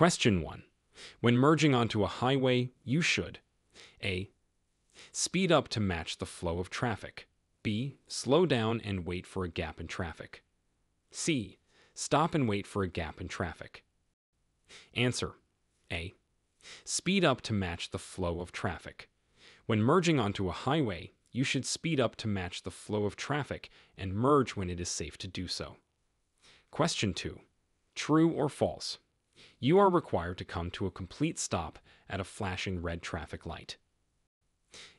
Question 1. When merging onto a highway, you should A. Speed up to match the flow of traffic. B. Slow down and wait for a gap in traffic. C. Stop and wait for a gap in traffic. Answer: A. Speed up to match the flow of traffic. When merging onto a highway, you should speed up to match the flow of traffic and merge when it is safe to do so. Question 2. True or false? You are required to come to a complete stop at a flashing red traffic light.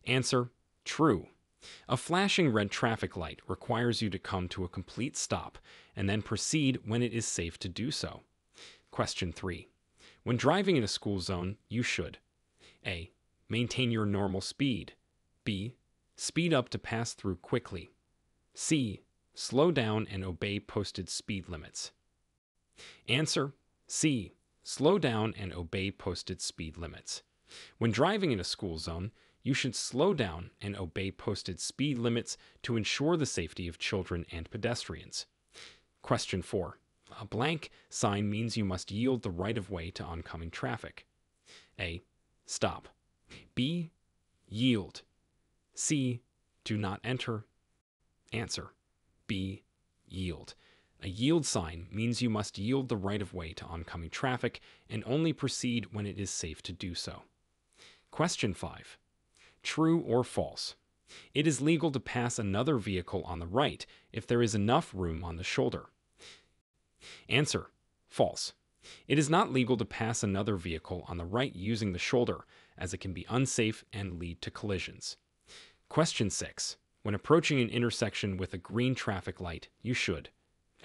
Answer: true. A flashing red traffic light requires you to come to a complete stop and then proceed when it is safe to do so. Question 3. When driving in a school zone, you should A. Maintain your normal speed. B. Speed up to pass through quickly. C. Slow down and obey posted speed limits. Answer: C. Slow down and obey posted speed limits. When driving in a school zone, you should slow down and obey posted speed limits to ensure the safety of children and pedestrians. Question 4. A blank sign means you must yield the right-of-way to oncoming traffic. A. Stop. B. Yield. C. Do not enter. Answer: B. Yield. A yield sign means you must yield the right-of-way to oncoming traffic and only proceed when it is safe to do so. Question 5. True or false? It is legal to pass another vehicle on the right if there is enough room on the shoulder. Answer: false. It is not legal to pass another vehicle on the right using the shoulder, as it can be unsafe and lead to collisions. Question 6. When approaching an intersection with a green traffic light, you should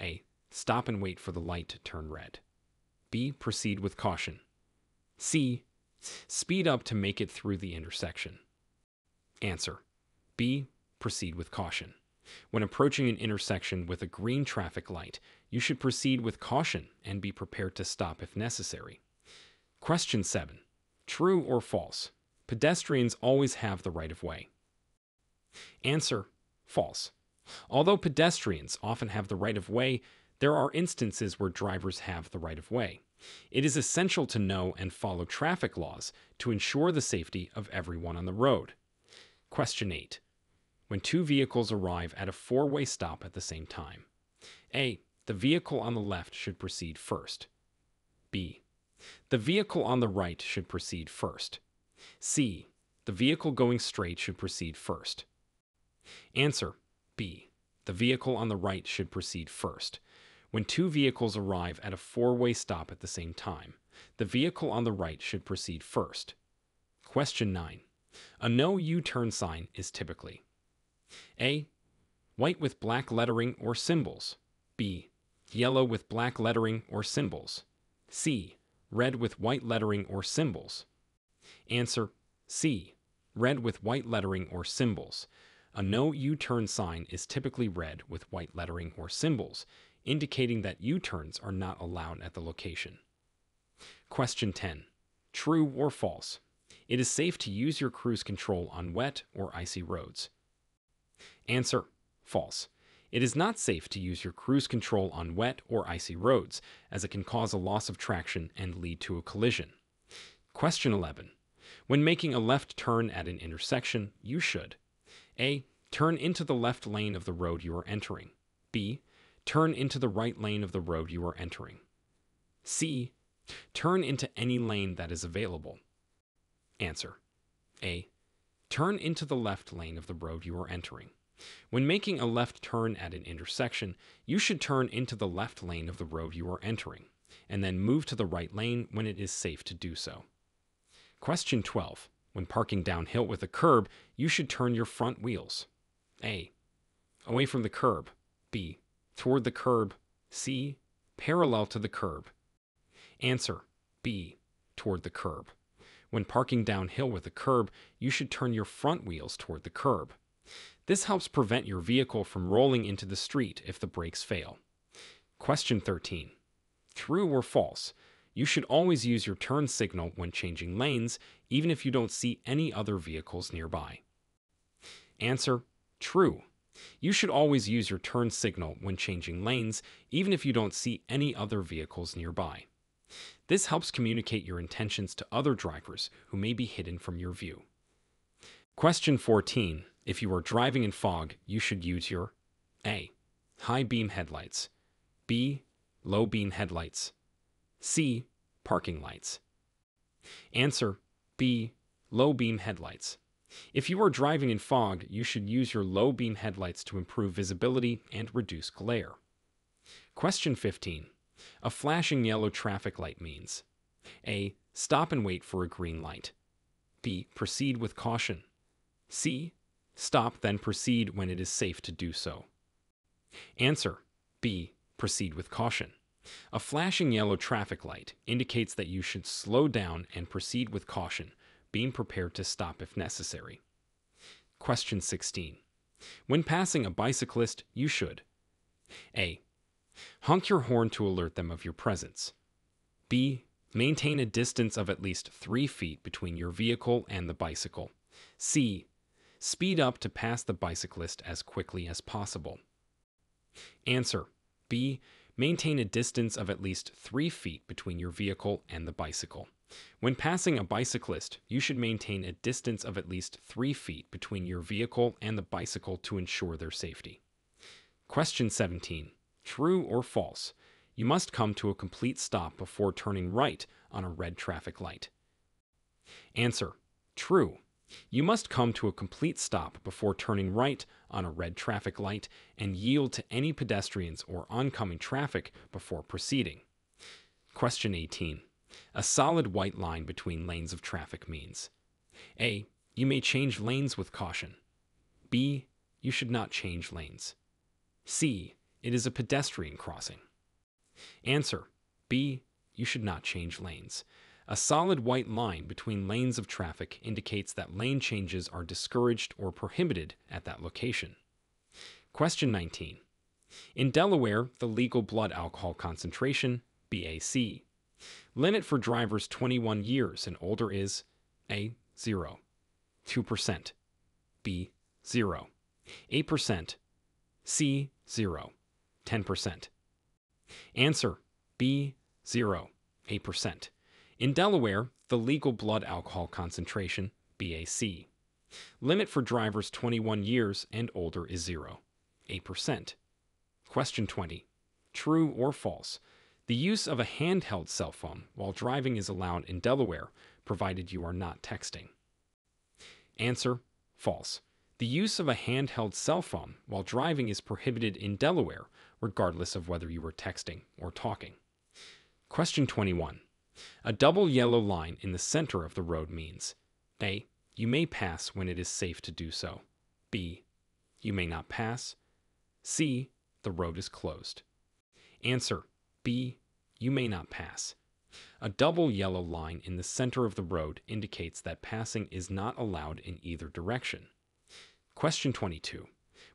A. Stop and wait for the light to turn red. B. Proceed with caution. C. Speed up to make it through the intersection. Answer: B. Proceed with caution. When approaching an intersection with a green traffic light, you should proceed with caution and be prepared to stop if necessary. Question 7. True or false? Pedestrians always have the right-of-way. Answer: false. Although pedestrians often have the right-of-way, there are instances where drivers have the right-of-way. It is essential to know and follow traffic laws to ensure the safety of everyone on the road. Question 8. When two vehicles arrive at a four-way stop at the same time. A. The vehicle on the left should proceed first. B. The vehicle on the right should proceed first. C. The vehicle going straight should proceed first. Answer: B. The vehicle on the right should proceed first. When two vehicles arrive at a four-way stop at the same time, the vehicle on the right should proceed first. Question 9. A no U-turn sign is typically A. White with black lettering or symbols. B. Yellow with black lettering or symbols. C. Red with white lettering or symbols. Answer: C. Red with white lettering or symbols. A no U-turn sign is typically red with white lettering or symbols, indicating that U-turns are not allowed at the location. Question 10. True or false? It is safe to use your cruise control on wet or icy roads. Answer: false. It is not safe to use your cruise control on wet or icy roads, as it can cause a loss of traction and lead to a collision. Question 11. When making a left turn at an intersection, you should A. Turn into the left lane of the road you are entering. B. Turn into the right lane of the road you are entering. C. Turn into any lane that is available. Answer: A. Turn into the left lane of the road you are entering. When making a left turn at an intersection, you should turn into the left lane of the road you are entering, and then move to the right lane when it is safe to do so. Question 12. When parking downhill with a curb, you should turn your front wheels A. Away from the curb. B. Toward the curb. C. Parallel to the curb. Answer: B. Toward the curb. When parking downhill with a curb, you should turn your front wheels toward the curb. This helps prevent your vehicle from rolling into the street if the brakes fail. Question 13. True or false? You should always use your turn signal when changing lanes, even if you don't see any other vehicles nearby. Answer: true. You should always use your turn signal when changing lanes, even if you don't see any other vehicles nearby. This helps communicate your intentions to other drivers who may be hidden from your view. Question 14. If you are driving in fog, you should use your A. High beam headlights, B. Low beam headlights, C. Parking lights. Answer: B. Low beam headlights. If you are driving in fog, you should use your low beam headlights to improve visibility and reduce glare. Question 15. A flashing yellow traffic light means A. Stop and wait for a green light, B. Proceed with caution, C. Stop then proceed when it is safe to do so. Answer: B. Proceed with caution. A flashing yellow traffic light indicates that you should slow down and proceed with caution, being prepared to stop if necessary. Question 16. When passing a bicyclist, you should A. Honk your horn to alert them of your presence, B. Maintain a distance of at least 3 feet between your vehicle and the bicycle, C. Speed up to pass the bicyclist as quickly as possible. Answer: B. Maintain a distance of at least 3 feet between your vehicle and the bicycle. When passing a bicyclist, you should maintain a distance of at least 3 feet between your vehicle and the bicycle to ensure their safety. Question 17. True or false? You must come to a complete stop before turning right on a red traffic light. Answer: true. You must come to a complete stop before turning right on a red traffic light and yield to any pedestrians or oncoming traffic before proceeding. Question 18. A solid white line between lanes of traffic means A. You may change lanes with caution, B. You should not change lanes, C. It is a pedestrian crossing. Answer: B. You should not change lanes. A solid white line between lanes of traffic indicates that lane changes are discouraged or prohibited at that location. Question 19. In Delaware, the legal blood alcohol concentration, BAC, limit for drivers 21 years and older is A. 0, 2%, B. 0, 8%, C. 0, 10%. Answer: B. 0, 8%. In Delaware, the legal blood alcohol concentration, BAC, limit for drivers 21 years and older is 0, 8%. Question 20. True or false? The use of a handheld cell phone while driving is allowed in Delaware, provided you are not texting. Answer: false. The use of a handheld cell phone while driving is prohibited in Delaware, regardless of whether you are texting or talking. Question 21. A double yellow line in the center of the road means A. You may pass when it is safe to do so, B. You may not pass, C. The road is closed. Answer: B. You may not pass. A double yellow line in the center of the road indicates that passing is not allowed in either direction. Question 22.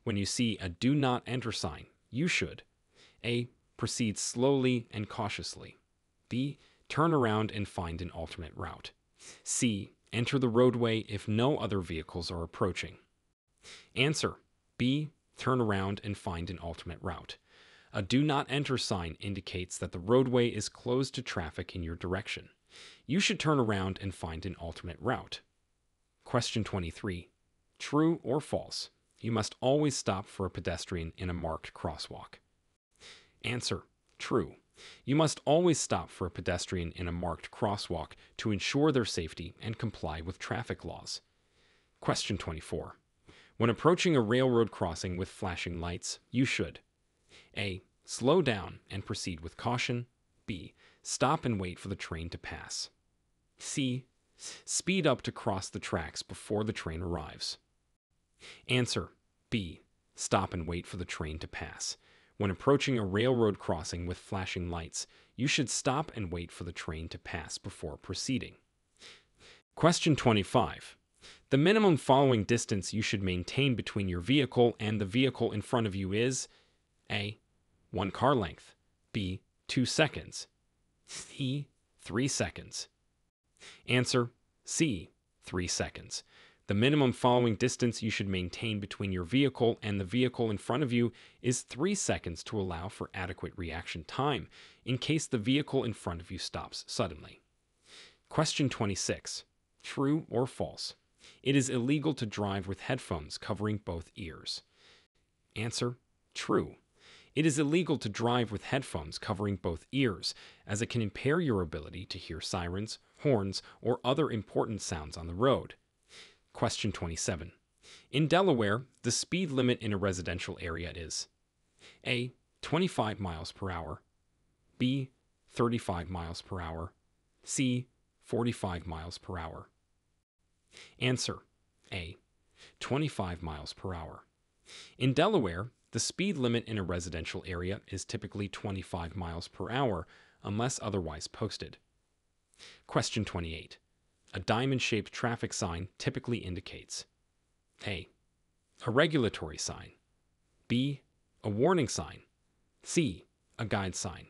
When you see a do not enter sign, you should A. Proceed slowly and cautiously, B. Turn around and find an alternate route, C. Enter the roadway if no other vehicles are approaching. Answer: B. Turn around and find an alternate route. A do not enter sign indicates that the roadway is closed to traffic in your direction. You should turn around and find an alternate route. Question 23. True or false? You must always stop for a pedestrian in a marked crosswalk. Answer: true. You must always stop for a pedestrian in a marked crosswalk to ensure their safety and comply with traffic laws. Question 24. When approaching a railroad crossing with flashing lights, you should A. Slow down and proceed with caution, B. Stop and wait for the train to pass, C. Speed up to cross the tracks before the train arrives. Answer: B. Stop and wait for the train to pass. When approaching a railroad crossing with flashing lights, you should stop and wait for the train to pass before proceeding. Question 25. The minimum following distance you should maintain between your vehicle and the vehicle in front of you is A. 1 car length, B. 2 seconds, C. 3 seconds. Answer: C. 3 seconds. The minimum following distance you should maintain between your vehicle and the vehicle in front of you is 3 seconds to allow for adequate reaction time in case the vehicle in front of you stops suddenly. Question 26. True or false? It is illegal to drive with headphones covering both ears. Answer: true. It is illegal to drive with headphones covering both ears, as it can impair your ability to hear sirens, horns, or other important sounds on the road. Question 27. In Delaware, the speed limit in a residential area is A. 25 miles per hour, B. 35 miles per hour, C. 45 miles per hour. Answer: A. 25 miles per hour. In Delaware, the speed limit in a residential area is typically 25 miles per hour unless otherwise posted. Question 28. A diamond-shaped traffic sign typically indicates A. A regulatory sign, B. A warning sign, C. A guide sign.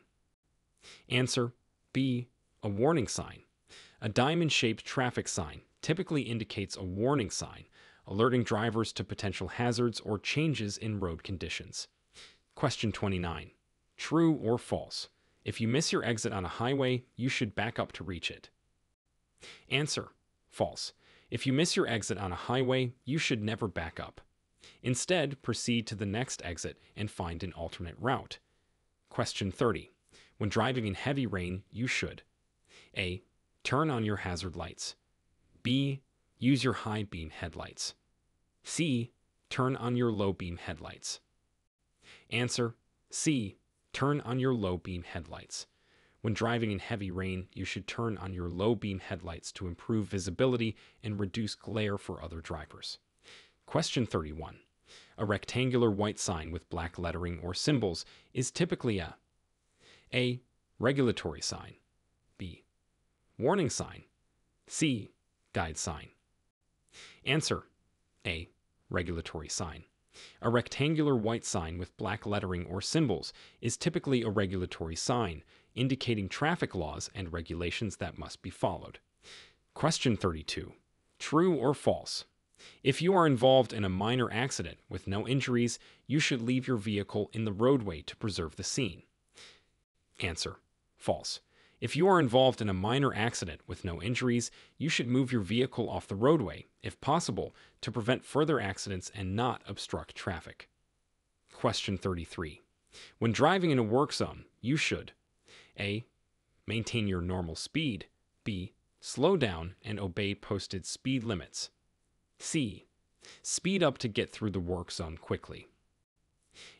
Answer: B. A warning sign. A diamond-shaped traffic sign typically indicates a warning sign, alerting drivers to potential hazards or changes in road conditions. Question 29. True or false? If you miss your exit on a highway, you should back up to reach it. Answer: false. If you miss your exit on a highway, you should never back up. Instead, proceed to the next exit and find an alternate route. Question 30. When driving in heavy rain, you should A. Turn on your hazard lights, B. Use your high beam headlights, C. Turn on your low beam headlights. Answer: C. Turn on your low beam headlights. When driving in heavy rain, you should turn on your low beam headlights to improve visibility and reduce glare for other drivers. Question 31. A rectangular white sign with black lettering or symbols is typically A. Regulatory sign, B. Warning sign, C. Guide sign. Answer: A. Regulatory sign. A rectangular white sign with black lettering or symbols is typically a regulatory sign, indicating traffic laws and regulations that must be followed. Question 32. True or false? If you are involved in a minor accident with no injuries, you should leave your vehicle in the roadway to preserve the scene. Answer: false. If you are involved in a minor accident with no injuries, you should move your vehicle off the roadway, if possible, to prevent further accidents and not obstruct traffic. Question 33. When driving in a work zone, you should A. Maintain your normal speed, B. Slow down and obey posted speed limits, C. Speed up to get through the work zone quickly.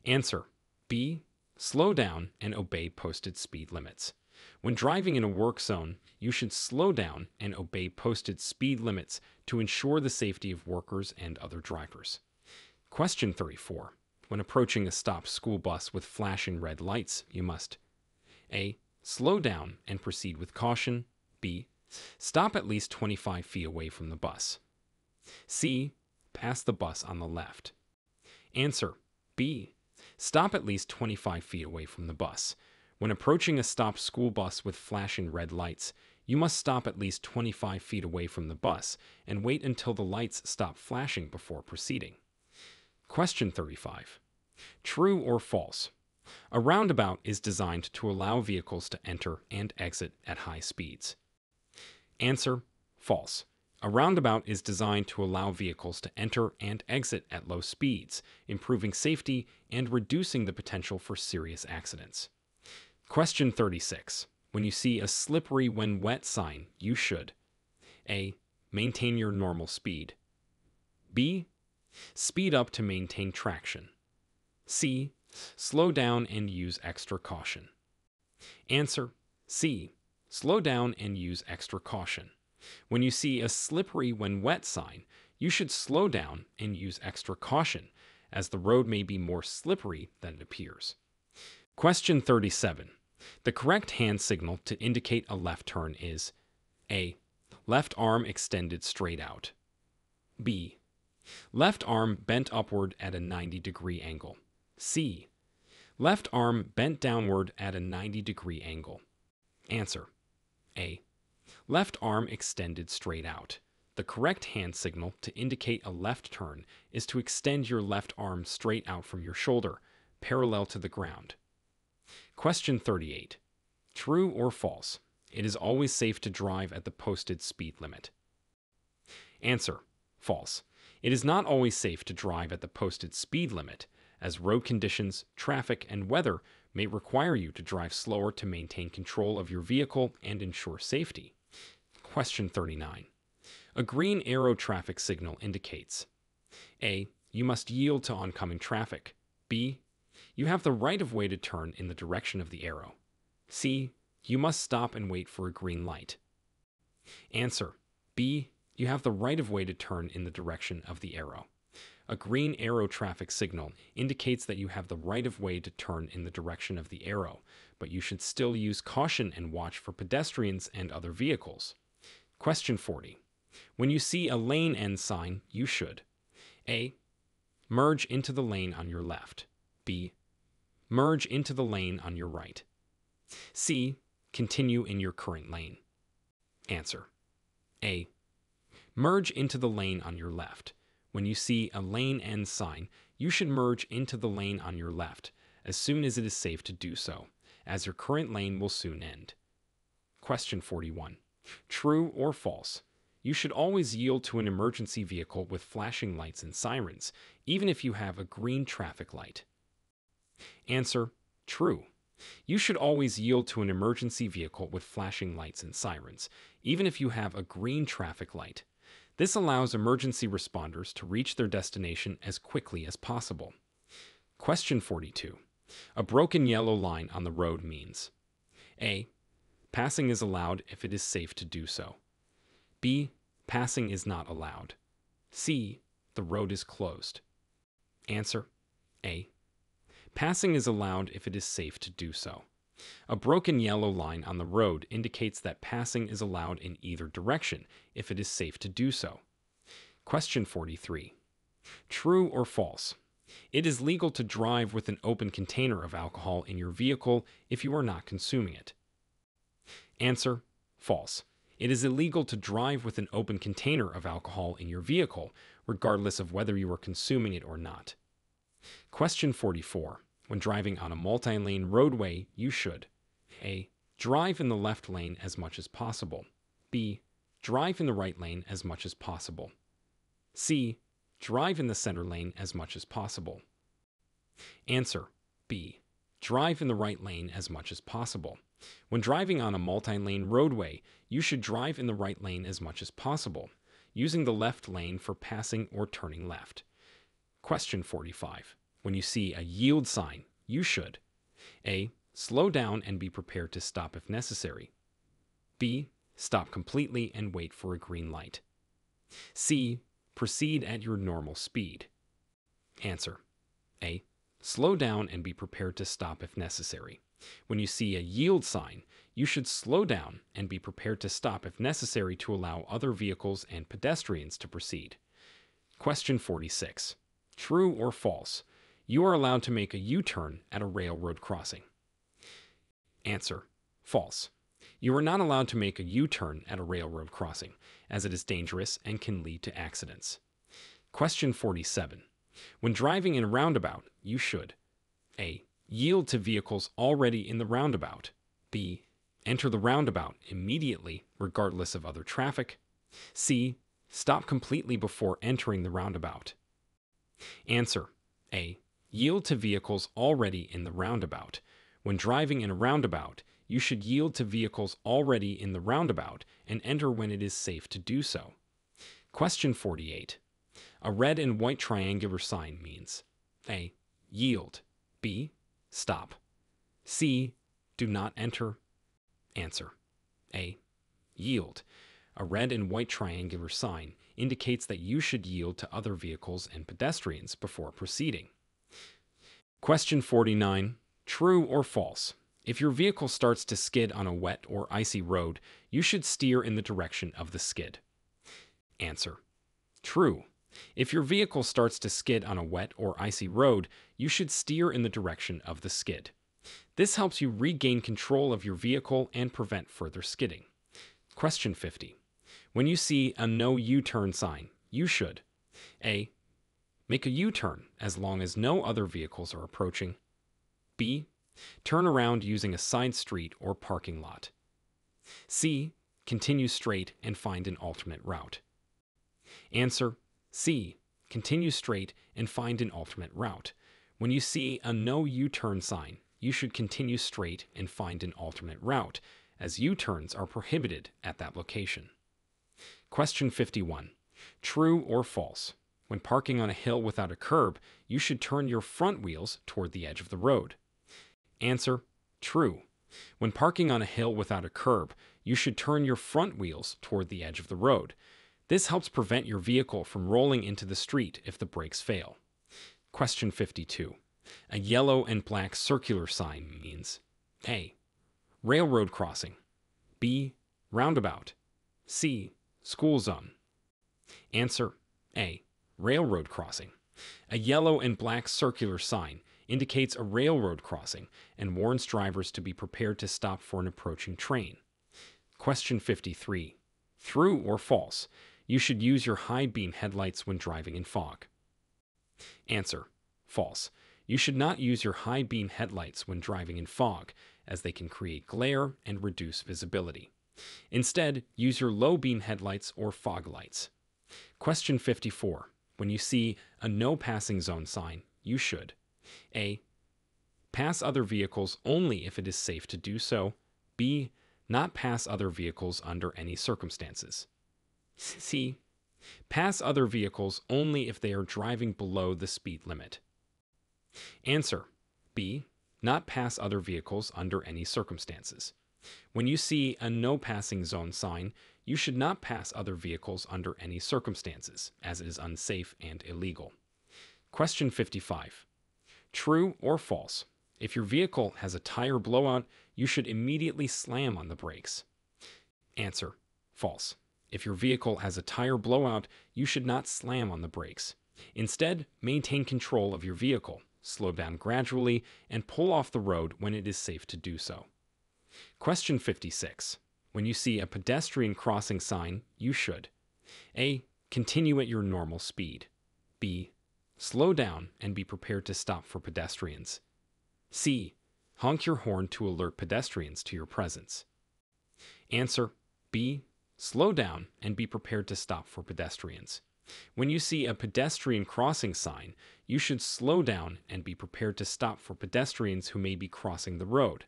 Answer: B. Slow down and obey posted speed limits. When driving in a work zone, you should slow down and obey posted speed limits to ensure the safety of workers and other drivers. Question 34. When approaching a stopped school bus with flashing red lights, you must A. Slow down and proceed with caution, B. Stop at least 25 feet away from the bus, C. Pass the bus on the left. Answer: B. Stop at least 25 feet away from the bus. When approaching a stopped school bus with flashing red lights, you must stop at least 25 feet away from the bus and wait until the lights stop flashing before proceeding. Question 35. True or false? A roundabout is designed to allow vehicles to enter and exit at high speeds. Answer: false. A roundabout is designed to allow vehicles to enter and exit at low speeds, improving safety and reducing the potential for serious accidents. Question 36. When you see a slippery when wet sign, you should A. Maintain your normal speed, B. Speed up to maintain traction, C. Slow down and use extra caution. Answer: C. Slow down and use extra caution. When you see a slippery when wet sign, you should slow down and use extra caution, as the road may be more slippery than it appears. Question 37. The correct hand signal to indicate a left turn is A. Left arm extended straight out, B. Left arm bent upward at a 90-degree angle, C. Left arm bent downward at a 90-degree angle. Answer: A. Left arm extended straight out, The correct hand signal to indicate a left turn is to extend your left arm straight out from your shoulder, parallel to the ground. Question 38. True or false? It is always safe to drive at the posted speed limit. Answer: false. It is not always safe to drive at the posted speed limit, as road conditions, traffic, and weather may require you to drive slower to maintain control of your vehicle and ensure safety. Question 39. A green arrow traffic signal indicates: A. You must yield to oncoming traffic. B. You have the right of way to turn in the direction of the arrow. C. You must stop and wait for a green light. Answer: B. You have the right of way to turn in the direction of the arrow. A green arrow traffic signal indicates that you have the right of way to turn in the direction of the arrow, but you should still use caution and watch for pedestrians and other vehicles. Question 40. When you see a lane end sign, you should: A. Merge into the lane on your left. B. Merge into the lane on your right. C. Continue in your current lane. Answer: A. Merge into the lane on your left. When you see a lane end sign, you should merge into the lane on your left as soon as it is safe to do so, as your current lane will soon end. Question 41. True or false? You should always yield to an emergency vehicle with flashing lights and sirens, even if you have a green traffic light. Answer: true. You should always yield to an emergency vehicle with flashing lights and sirens, even if you have a green traffic light. This allows emergency responders to reach their destination as quickly as possible. Question 42. A broken yellow line on the road means: A. Passing is allowed if it is safe to do so. B. Passing is not allowed. C. The road is closed. Answer: A. Passing is allowed if it is safe to do so. A broken yellow line on the road indicates that passing is allowed in either direction if it is safe to do so. Question 43. True or false? It is legal to drive with an open container of alcohol in your vehicle if you are not consuming it. Answer: false. It is illegal to drive with an open container of alcohol in your vehicle, regardless of whether you are consuming it or not. Question 44. When driving on a multi-lane roadway, you should: A. Drive in the left lane as much as possible. B. Drive in the right lane as much as possible. C. Drive in the center lane as much as possible. Answer: B. Drive in the right lane as much as possible. When driving on a multi-lane roadway, you should drive in the right lane as much as possible, using the left lane for passing or turning left. Question 45. When you see a yield sign, you should: A. Slow down and be prepared to stop if necessary. B. Stop completely and wait for a green light. C. Proceed at your normal speed. Answer: A. Slow down and be prepared to stop if necessary. When you see a yield sign, you should slow down and be prepared to stop if necessary to allow other vehicles and pedestrians to proceed. Question 46. True or false? You are allowed to make a U-turn at a railroad crossing. Answer: false. You are not allowed to make a U-turn at a railroad crossing, as it is dangerous and can lead to accidents. Question 47. When driving in a roundabout, you should: A. Yield to vehicles already in the roundabout. B. Enter the roundabout immediately, regardless of other traffic. C. Stop completely before entering the roundabout. Answer: A. Yield to vehicles already in the roundabout. When driving in a roundabout, you should yield to vehicles already in the roundabout and enter when it is safe to do so. Question 48. A red and white triangular sign means: A. Yield. B. Stop. C. Do not enter. Answer: A. Yield. A red and white triangular sign indicates that you should yield to other vehicles and pedestrians before proceeding. Question 49. True or false? If your vehicle starts to skid on a wet or icy road, you should steer in the direction of the skid. Answer: true. If your vehicle starts to skid on a wet or icy road, you should steer in the direction of the skid. This helps you regain control of your vehicle and prevent further skidding. Question 50. When you see a no U-turn sign, you should A. Make a U-turn as long as no other vehicles are approaching. B. Turn around using a side street or parking lot. C. Continue straight and find an alternate route. Answer C. Continue straight and find an alternate route. When you see a no U-turn sign, you should continue straight and find an alternate route, as U-turns are prohibited at that location. Question 51. True or false? When parking on a hill without a curb, you should turn your front wheels toward the edge of the road. Answer: true. When parking on a hill without a curb, you should turn your front wheels toward the edge of the road. This helps prevent your vehicle from rolling into the street if the brakes fail. Question 52. A yellow and black circular sign means A. Railroad crossing. B. Roundabout. C. School zone. Answer: A. Railroad crossing. A yellow and black circular sign indicates a railroad crossing and warns drivers to be prepared to stop for an approaching train. Question 53. True or false? You should use your high beam headlights when driving in fog. Answer: false. You should not use your high beam headlights when driving in fog, as they can create glare and reduce visibility. Instead, use your low beam headlights or fog lights. Question 54. When you see a no passing zone sign, you should A. Pass other vehicles only if it is safe to do so. B. Not pass other vehicles under any circumstances. C. Pass other vehicles only if they are driving below the speed limit. Answer: B. Not pass other vehicles under any circumstances. When you see a no passing zone sign, you should not pass other vehicles under any circumstances, as it is unsafe and illegal. Question 55. True or false? If your vehicle has a tire blowout, you should immediately slam on the brakes. Answer: false. If your vehicle has a tire blowout, you should not slam on the brakes. Instead, maintain control of your vehicle, slow down gradually, and pull off the road when it is safe to do so. Question 56. When you see a pedestrian crossing sign, you should A. Continue at your normal speed. B. Slow down and be prepared to stop for pedestrians. C. Honk your horn to alert pedestrians to your presence. Answer: B. Slow down and be prepared to stop for pedestrians. When you see a pedestrian crossing sign, you should slow down and be prepared to stop for pedestrians who may be crossing the road.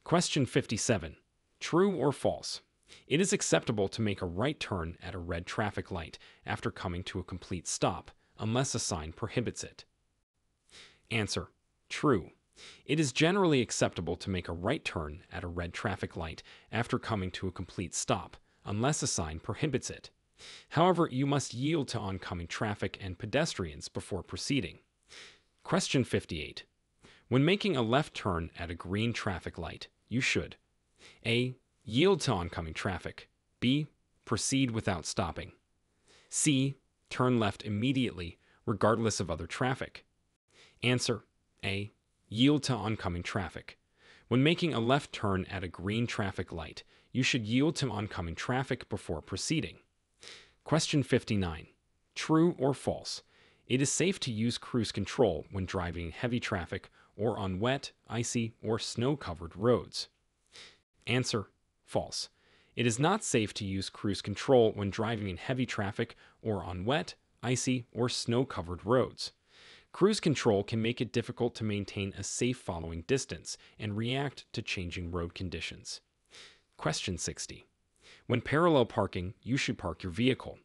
Question 57. True or false? It is acceptable to make a right turn at a red traffic light after coming to a complete stop, unless a sign prohibits it. Answer: true. It is generally acceptable to make a right turn at a red traffic light after coming to a complete stop, unless a sign prohibits it. However, you must yield to oncoming traffic and pedestrians before proceeding. Question 58. When making a left turn at a green traffic light, you should A. Yield to oncoming traffic. B. Proceed without stopping. C. Turn left immediately, regardless of other traffic. Answer: A. Yield to oncoming traffic. When making a left turn at a green traffic light, you should yield to oncoming traffic before proceeding. Question 59. True or false? It is safe to use cruise control when driving in heavy traffic or on wet, icy, or snow-covered roads. Answer: false. It is not safe to use cruise control when driving in heavy traffic or on wet, icy, or snow-covered roads. Cruise control can make it difficult to maintain a safe following distance and react to changing road conditions. Question 60. When parallel parking, you should park your vehicle.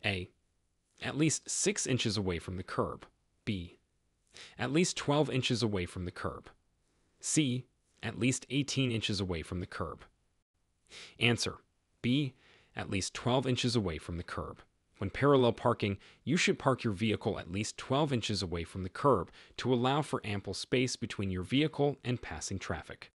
A. At least 6 inches away from the curb. B. At least 12 inches away from the curb. C. At least 18 inches away from the curb. Answer: B. At least 12 inches away from the curb. When parallel parking, you should park your vehicle at least 12 inches away from the curb to allow for ample space between your vehicle and passing traffic.